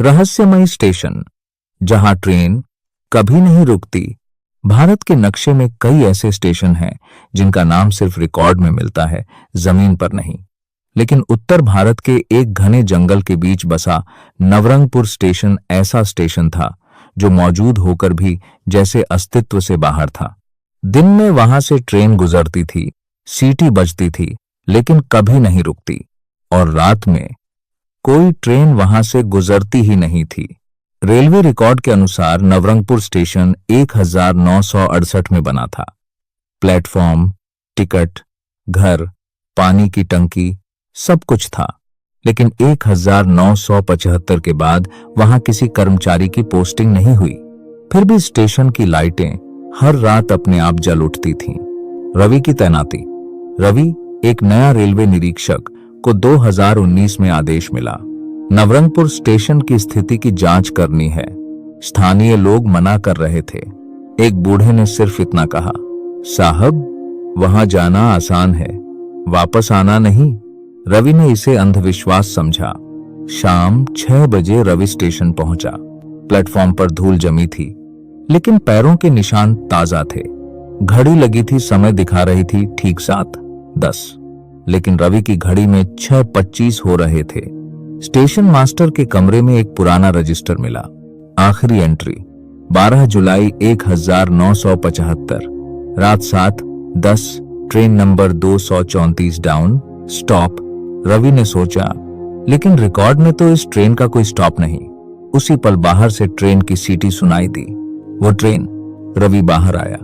रहस्यमयी स्टेशन, जहां ट्रेन कभी नहीं रुकती। भारत के नक्शे में कई ऐसे स्टेशन हैं जिनका नाम सिर्फ रिकॉर्ड में मिलता है, जमीन पर नहीं। लेकिन उत्तर भारत के एक घने जंगल के बीच बसा नवरंगपुर स्टेशन ऐसा स्टेशन था जो मौजूद होकर भी जैसे अस्तित्व से बाहर था। दिन में वहां से ट्रेन गुजरती थी, सीटी बजती थी, लेकिन कभी नहीं रुकती। और रात में कोई ट्रेन वहां से गुजरती ही नहीं थी। रेलवे रिकॉर्ड के अनुसार नवरंगपुर स्टेशन 1968 में बना था। प्लेटफॉर्म, टिकट, घर, पानी की टंकी, सब कुछ था। लेकिन 1975 के बाद वहां किसी कर्मचारी की पोस्टिंग नहीं हुई। फिर भी स्टेशन की लाइटें हर रात अपने आप जल उठती थीं। रवि की तैनाती। रवि, एक नया रेलवे निरीक्षक, को 2019 में आदेश मिला। नवरंगपुर स्टेशन की स्थिति की जांच करनी है। स्थानीय लोग मना कर रहे थे। एक बूढ़े ने सिर्फ इतना कहा, साहब, वहां जाना आसान है, वापस आना नहीं। रवि ने इसे अंधविश्वास समझा। शाम 6 बजे रवि स्टेशन पहुंचा। प्लेटफॉर्म पर धूल जमी थी, लेकिन पैरों के निशान ताजा थे। घड़ी लगी थी, समय दिखा रही थी ठीक 7:10। लेकिन रवि की घड़ी में 6:25 हो रहे थे। स्टेशन मास्टर के कमरे में एक पुराना रजिस्टर मिला। आखिरी एंट्री 12 जुलाई 1975, रात 7:10, train number 234 down, stop. Ravi ने सोचा, लेकिन रिकॉर्ड में तो इस ट्रेन का कोई स्टॉप नहीं। उसी पल बाहर से ट्रेन की सीटी सुनाई दी। वो ट्रेन। रवि बाहर आया।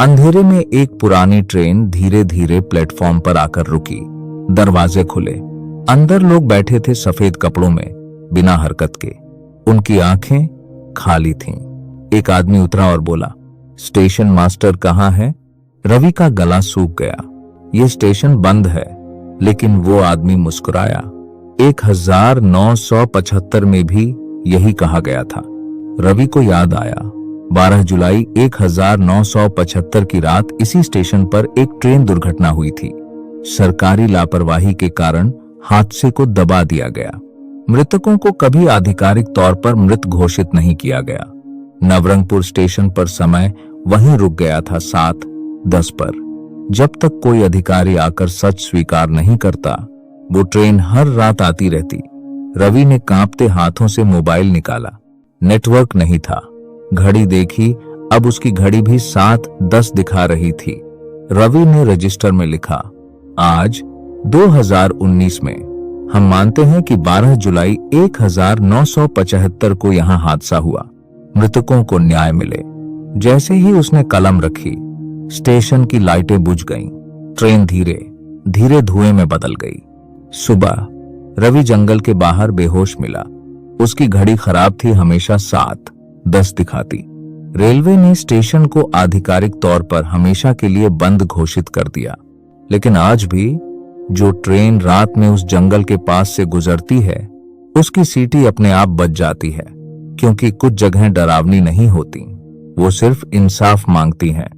अंधेरे में एक पुरानी ट्रेन धीरे धीरे प्लेटफॉर्म पर आकर रुकी। दरवाजे खुले। अंदर लोग बैठे थे, सफेद कपड़ों में, बिना हरकत के। उनकी आंखें खाली थीं। एक आदमी उतरा और बोला, स्टेशन मास्टर कहाँ है? रवि का गला सूख गया। ये स्टेशन बंद है। लेकिन वो आदमी मुस्कुराया। 1975 में भी यही कहा गया था। रवि को याद आया, 12 जुलाई 1975 की रात इसी स्टेशन पर एक ट्रेन दुर्घटना हुई थी। सरकारी लापरवाही के कारण हादसे को दबा दिया गया। मृतकों को कभी आधिकारिक तौर पर मृत घोषित नहीं किया गया। नवरंगपुर स्टेशन पर समय वहीं रुक गया था 7:10 पर। जब तक कोई अधिकारी आकर सच स्वीकार नहीं करता, वो ट्रेन हर रात आती रहती। रवि ने कांपते हाथों से मोबाइल निकाला। नेटवर्क नहीं था। घड़ी देखी, अब उसकी घड़ी भी 7:10 दिखा रही थी। रवि ने रजिस्टर में लिखा, आज 2019 में हम मानते हैं कि 12 जुलाई 1975 को यहां हादसा हुआ। मृतकों को न्याय मिले। जैसे ही उसने कलम रखी, स्टेशन की लाइटें बुझ गईं। ट्रेन धीरे धीरे धुएं में बदल गई। सुबह रवि जंगल के बाहर बेहोश मिला। उसकी घड़ी खराब थी, हमेशा 7:10 दिखाती। रेलवे ने स्टेशन को आधिकारिक तौर पर हमेशा के लिए बंद घोषित कर दिया। लेकिन आज भी जो ट्रेन रात में उस जंगल के पास से गुजरती है, उसकी सीटी अपने आप बज जाती है। क्योंकि कुछ जगहें डरावनी नहीं होती, वो सिर्फ इंसाफ मांगती हैं।